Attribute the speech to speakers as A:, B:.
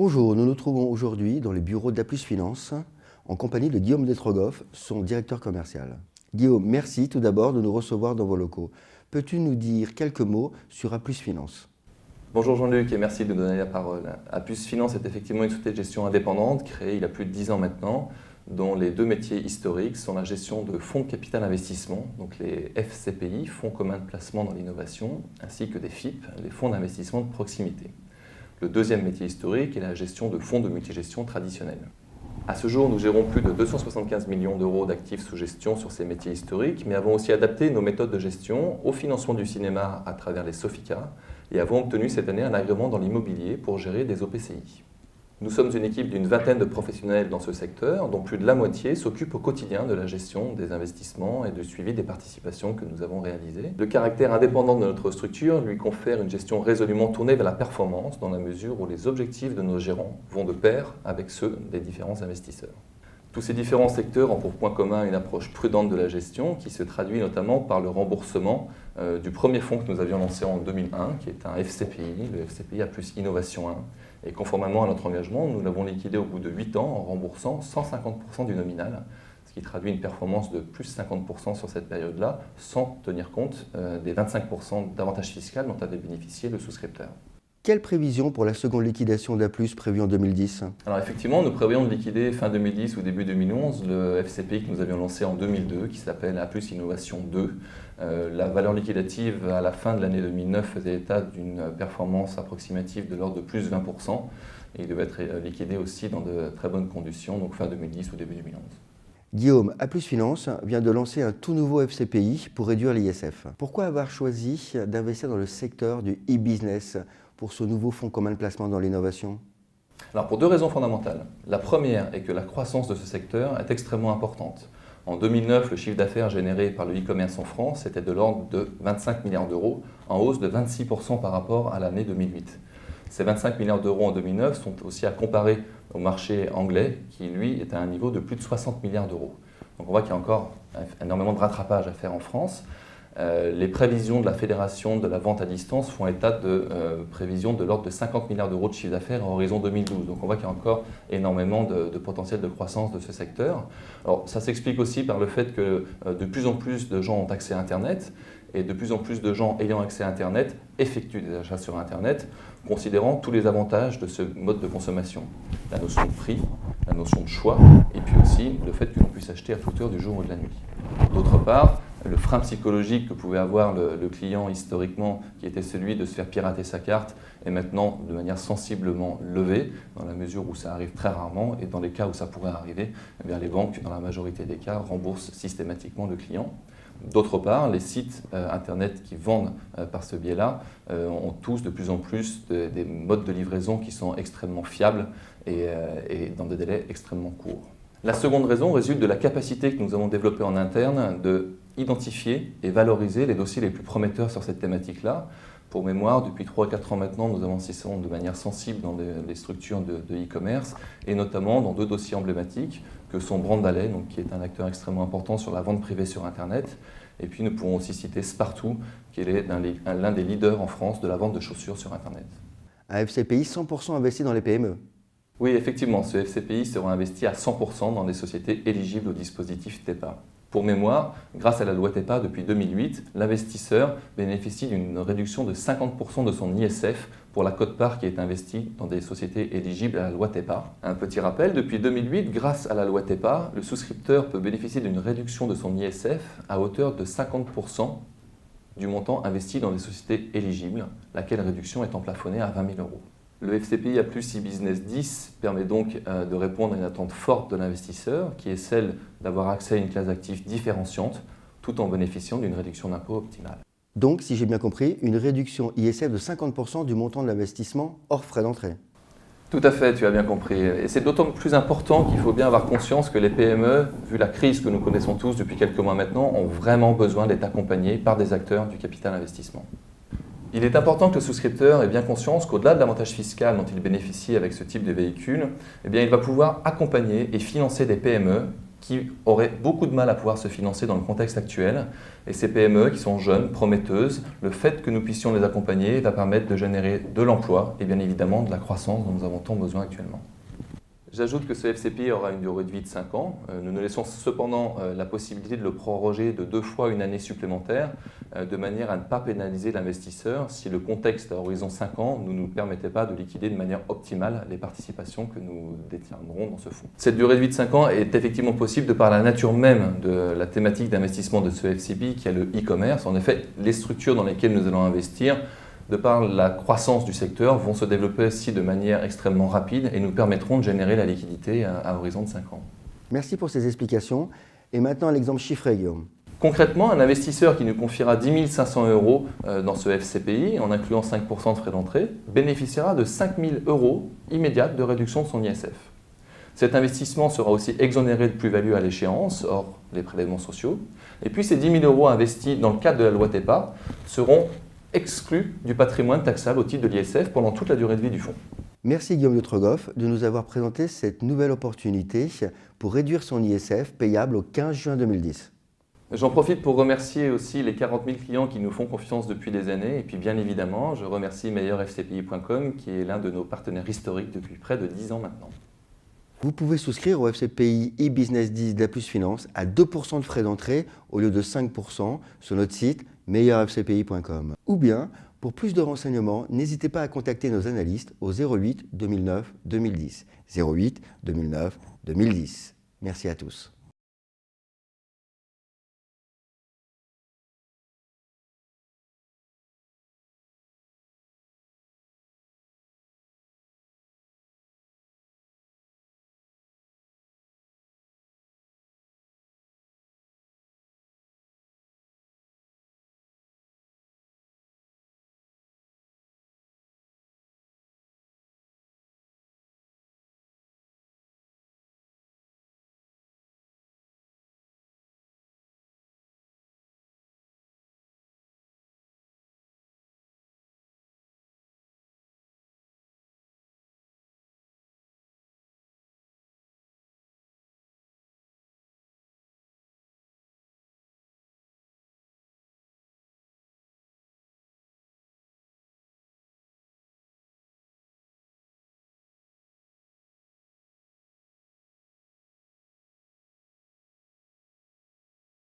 A: Bonjour, nous nous trouvons aujourd'hui dans les bureaux d'A Plus Finance en compagnie de Guillaume Detrogoff, son directeur commercial. Guillaume, merci tout d'abord de nous recevoir dans vos locaux. Peux-tu nous dire quelques mots sur A Plus Finance?
B: Bonjour Jean-Luc et merci de me donner la parole. A Plus Finance est effectivement une société de gestion indépendante créée il y a plus de 10 ans maintenant, dont les deux métiers historiques sont la gestion de fonds de capital investissement, donc les FCPI, fonds communs de placement dans l'innovation, ainsi que des FIP, les fonds d'investissement de proximité. Le deuxième métier historique est la gestion de fonds de multigestion traditionnels. À ce jour, nous gérons plus de 275 millions d'euros d'actifs sous gestion sur ces métiers historiques, mais avons aussi adapté nos méthodes de gestion au financement du cinéma à travers les Sofica et avons obtenu cette année un agrément dans l'immobilier pour gérer des OPCI. Nous sommes une équipe d'une vingtaine de professionnels dans ce secteur, dont plus de la moitié s'occupe au quotidien de la gestion des investissements et du suivi des participations que nous avons réalisées. Le caractère indépendant de notre structure lui confère une gestion résolument tournée vers la performance dans la mesure où les objectifs de nos gérants vont de pair avec ceux des différents investisseurs. Tous ces différents secteurs ont pour point commun une approche prudente de la gestion qui se traduit notamment par le remboursement du premier fonds que nous avions lancé en 2001, qui est un FCPI, le FCPI A Plus Innovation 1. Et conformément à notre engagement, nous l'avons liquidé au bout de 8 ans en remboursant 150% du nominal, ce qui traduit une performance de plus 50% sur cette période-là, sans tenir compte des 25% d'avantages fiscaux dont avait bénéficié le souscripteur.
A: Quelle prévision pour la seconde liquidation d'A Plus prévue en 2010?
B: Alors effectivement, nous prévoyons de liquider fin 2010 ou début 2011 le FCPI que nous avions lancé en 2002, qui s'appelle A Plus Innovation 2. La valeur liquidative à la fin de l'année 2009 faisait état d'une performance approximative de l'ordre de plus 20%. Et il devait être liquidé aussi dans de très bonnes conditions, donc fin 2010 ou début 2011.
A: Guillaume, A Plus Finance vient de lancer un tout nouveau FCPI pour réduire l'ISF. Pourquoi avoir choisi d'investir dans le secteur du e-business pour ce nouveau fonds commun de placement dans l'innovation?
B: Alors pour deux raisons fondamentales. La première est que la croissance de ce secteur est extrêmement importante. En 2009, le chiffre d'affaires généré par le e-commerce en France était de l'ordre de 25 milliards d'euros, en hausse de 26% par rapport à l'année 2008. Ces 25 milliards d'euros en 2009 sont aussi à comparer au marché anglais, qui lui est à un niveau de plus de 60 milliards d'euros. Donc on voit qu'il y a encore énormément de rattrapage à faire en France. Les prévisions de la Fédération de la vente à distance font état de prévisions de l'ordre de 50 milliards d'euros de chiffre d'affaires à horizon 2012. Donc on voit qu'il y a encore énormément de potentiel de croissance de ce secteur. Alors ça s'explique aussi par le fait que de plus en plus de gens ont accès à Internet et de plus en plus de gens ayant accès à Internet effectuent des achats sur Internet, considérant tous les avantages de ce mode de consommation. La notion de prix, la notion de choix, et puis aussi le fait que l'on puisse acheter à toute heure du jour ou de la nuit. D'autre part, le frein psychologique que pouvait avoir le client historiquement, qui était celui de se faire pirater sa carte, est maintenant de manière sensiblement levé, dans la mesure où ça arrive très rarement, et dans les cas où ça pourrait arriver, eh bien, les banques, dans la majorité des cas, remboursent systématiquement le client. D'autre part, les sites Internet qui vendent par ce biais-là ont tous de plus en plus des modes de livraison qui sont extrêmement fiables et dans des délais extrêmement courts. La seconde raison résulte de la capacité que nous avons développée en interne de identifier et valoriser les dossiers les plus prometteurs sur cette thématique-là. Pour mémoire, depuis 3 à 4 ans maintenant, nous investissons de manière sensible dans les structures de e-commerce et notamment dans 2 dossiers emblématiques que sont Brandalay, donc qui est un acteur extrêmement important sur la vente privée sur Internet. Et puis nous pouvons aussi citer Spartoo, qui est l'un des leaders en France de la vente de chaussures sur Internet.
A: Un FCPI 100% investi dans les PME.
B: Oui, effectivement, ce FCPI sera investi à 100% dans des sociétés éligibles au dispositif TEPA. Pour mémoire, grâce à la loi TEPA depuis 2008, l'investisseur bénéficie d'une réduction de 50% de son ISF pour la quote-part qui est investie dans des sociétés éligibles à la loi TEPA. Un petit rappel, depuis 2008, grâce à la loi TEPA, le souscripteur peut bénéficier d'une réduction de son ISF à hauteur de 50% du montant investi dans des sociétés éligibles, laquelle réduction étant plafonnée à 20 000 euros. Le FCPI A Plus e-Business 10 permet donc de répondre à une attente forte de l'investisseur, qui est celle d'avoir accès à une classe d'actifs différenciante, tout en bénéficiant d'une réduction d'impôt optimale.
A: Donc, si j'ai bien compris, une réduction ISF de 50% du montant de l'investissement hors frais d'entrée.
B: Tout à fait, tu as bien compris. Et c'est d'autant plus important qu'il faut bien avoir conscience que les PME, vu la crise que nous connaissons tous depuis quelques mois maintenant, ont vraiment besoin d'être accompagnés par des acteurs du capital investissement. Il est important que le souscripteur ait bien conscience qu'au-delà de l'avantage fiscal dont il bénéficie avec ce type de véhicule, eh bien, il va pouvoir accompagner et financer des PME qui auraient beaucoup de mal à pouvoir se financer dans le contexte actuel. Et ces PME qui sont jeunes, prometteuses, le fait que nous puissions les accompagner va permettre de générer de l'emploi et bien évidemment de la croissance dont nous avons tant besoin actuellement. J'ajoute que ce FCPI aura une durée de vie de 5 ans. Nous nous laissons cependant la possibilité de le proroger de 2 fois une année supplémentaire, de manière à ne pas pénaliser l'investisseur si le contexte à horizon 5 ans ne nous permettait pas de liquider de manière optimale les participations que nous détiendrons dans ce fonds. Cette durée de vie de 5 ans est effectivement possible de par la nature même de la thématique d'investissement de ce FCPI qui est le e-commerce. En effet, les structures dans lesquelles nous allons investir, de par la croissance du secteur, vont se développer aussi de manière extrêmement rapide et nous permettront de générer la liquidité à horizon de 5 ans.
A: Merci pour ces explications. Et maintenant, l'exemple chiffré, Guillaume.
B: Concrètement, un investisseur qui nous confiera 10 500 € dans ce FCPI, en incluant 5% de frais d'entrée, bénéficiera de 5 000 € immédiates de réduction de son ISF. Cet investissement sera aussi exonéré de plus-value à l'échéance, hors les prélèvements sociaux. Et puis ces 10 000 € investis dans le cadre de la loi TEPA seront exclus du patrimoine taxable au titre de l'ISF pendant toute la durée de vie du fonds.
A: Merci Guillaume de Trogoff de nous avoir présenté cette nouvelle opportunité pour réduire son ISF payable au 15 juin 2010.
B: J'en profite pour remercier aussi les 40 000 clients qui nous font confiance depuis des années. Et puis bien évidemment, je remercie meilleurfcpi.com qui est l'un de nos partenaires historiques depuis près de 10 ans maintenant.
A: Vous pouvez souscrire au FCPI e-Business 10 d'Aplus Finance à 2% de frais d'entrée au lieu de 5% sur notre site meilleurfcpi.com. Ou bien, pour plus de renseignements, n'hésitez pas à contacter nos analystes au 08 2009 2010. 08 2009 2010. Merci à tous.